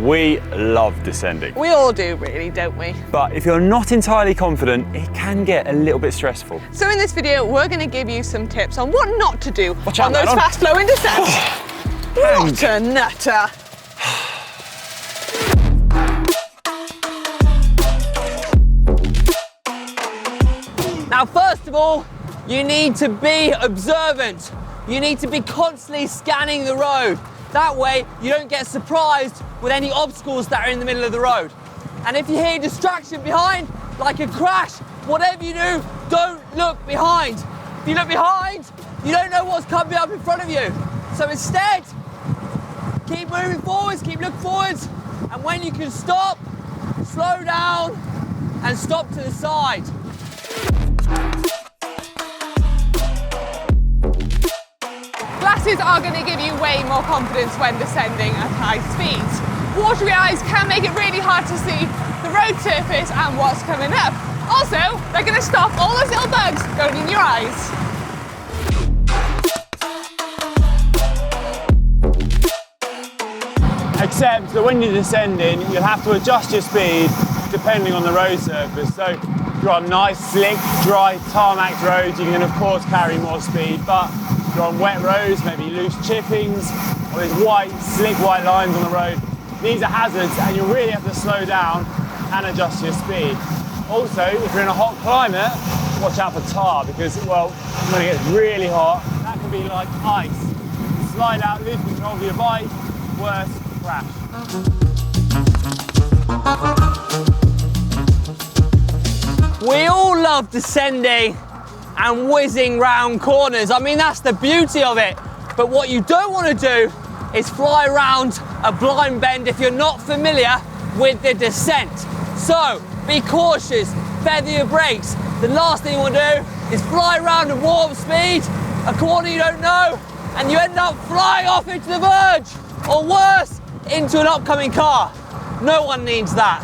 We love descending. We all do really, don't we? But if you're not entirely confident, it can get a little bit stressful. So in this video, we're going to give you some tips on what not to do on those fast flowing descents. What a nutter. Now, first of all, you need to be observant. You need to be constantly scanning the road. That way, you don't get surprised with any obstacles that are in the middle of the road. And if you hear a distraction behind, like a crash, whatever you do, don't look behind. If you look behind, you don't know what's coming up in front of you. So instead, keep moving forwards, keep looking forwards, and when you can stop, slow down and stop to the side. Glasses are going to give you way more confidence when descending at high speeds. Watery eyes can make it really hard to see the road surface and what's coming up. Also, they're going to stop all those little bugs going in your eyes. Except that when you're descending, you'll have to adjust your speed depending on the road surface. So if you're on nice, slick, dry, tarmac roads, you can of course carry more speed, but if you're on wet roads, maybe loose chippings, or there's white, slick white lines on the road, these are hazards and you really have to slow down and adjust your speed. Also, if you're in a hot climate, watch out for tar because, well, when it gets really hot, that can be like ice. Slide out, lose control of your bike, worse, crash. We all love descending and whizzing round corners. I mean, that's the beauty of it. But what you don't want to do is fly around a blind bend if you're not familiar with the descent. So be cautious, feather your brakes. The last thing you want to do is fly around at warp speed, a corner you don't know, and you end up flying off into the verge, or worse, into an upcoming car. No one needs that.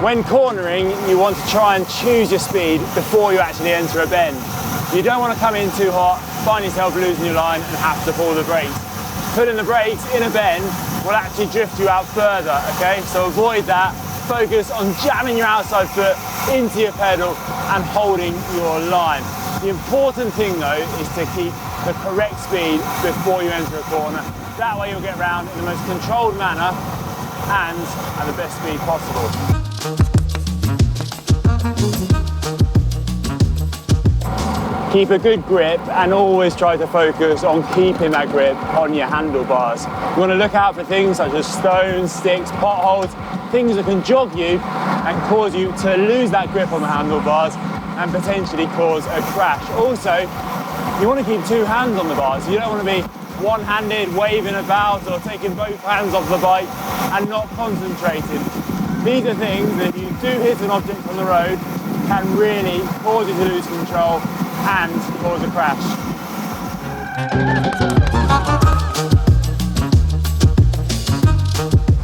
When cornering, you want to try and choose your speed before you actually enter a bend. You don't want to come in too hot, find yourself losing your line and have to pull the brakes. Putting the brakes in a bend will actually drift you out further, okay? So avoid that. Focus on jamming your outside foot into your pedal and holding your line. The important thing though is to keep the correct speed before you enter a corner. That way you'll get round in the most controlled manner and at the best speed possible. Keep a good grip and always try to focus on keeping that grip on your handlebars. You want to look out for things such as stones, sticks, potholes, things that can jog you and cause you to lose that grip on the handlebars and potentially cause a crash. Also, you want to keep two hands on the bars. You don't want to be one-handed, waving about or taking both hands off the bike and not concentrating. These are things that if you do hit an object on the road can really cause you to lose control and cause a crash.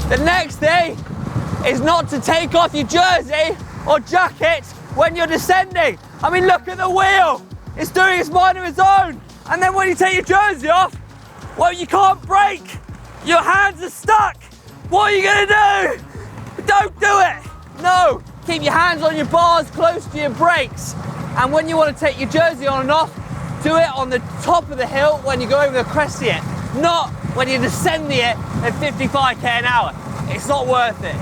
The next thing is not to take off your jersey or jacket when you're descending. I mean, look at the wheel. It's doing its mind of its own. And then when you take your jersey off, well, you can't brake. Your hands are stuck. What are you gonna do? Don't do it. No, keep your hands on your bars close to your brakes. And when you want to take your jersey on and off, do it on the top of the hill when you go over the crest of it, not when you're descending it at 55k an hour. It's not worth it.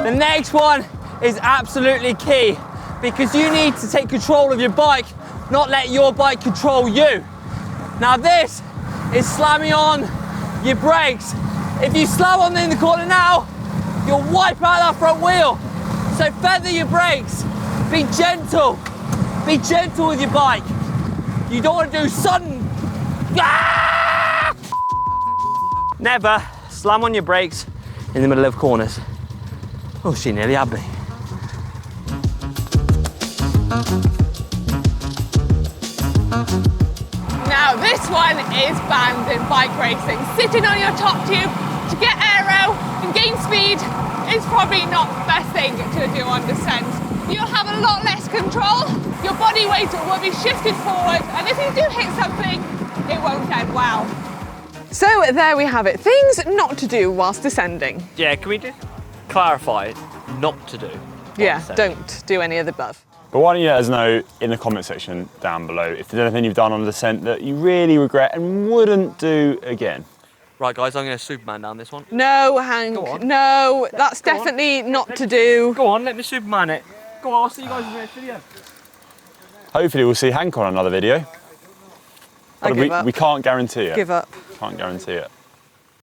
The next one is absolutely key because you need to take control of your bike, not let your bike control you. Now this is slamming on your brakes. If you slam on in the corner now, you'll wipe out that front wheel. So feather your brakes. Be gentle. Be gentle with your bike. You don't want to do sudden. Ah! Never slam on your brakes in the middle of corners. Oh, she nearly had me. Now this one is banned in bike racing. Sitting on your top tube to get aero and gain speed is probably not the best thing to do on descent. You'll have a a lot less control. Your body weight will be shifted forward, and if you do hit something, it won't end well. So there we have it. Things not to do whilst descending. Yeah, can we just clarify not to do? Yeah, don't do any of the above. But why don't you let us know in the comment section down below if there's anything you've done on a descent that you really regret and wouldn't do again. Right, guys, I'm going to Superman down this one. No, Hank, no, that's definitely not to do. Go on, let me Superman it. Go on, I'll see you guys in the next video. Hopefully we'll see Hank on another video. I But give up. we can't guarantee it. Give up. Can't guarantee it.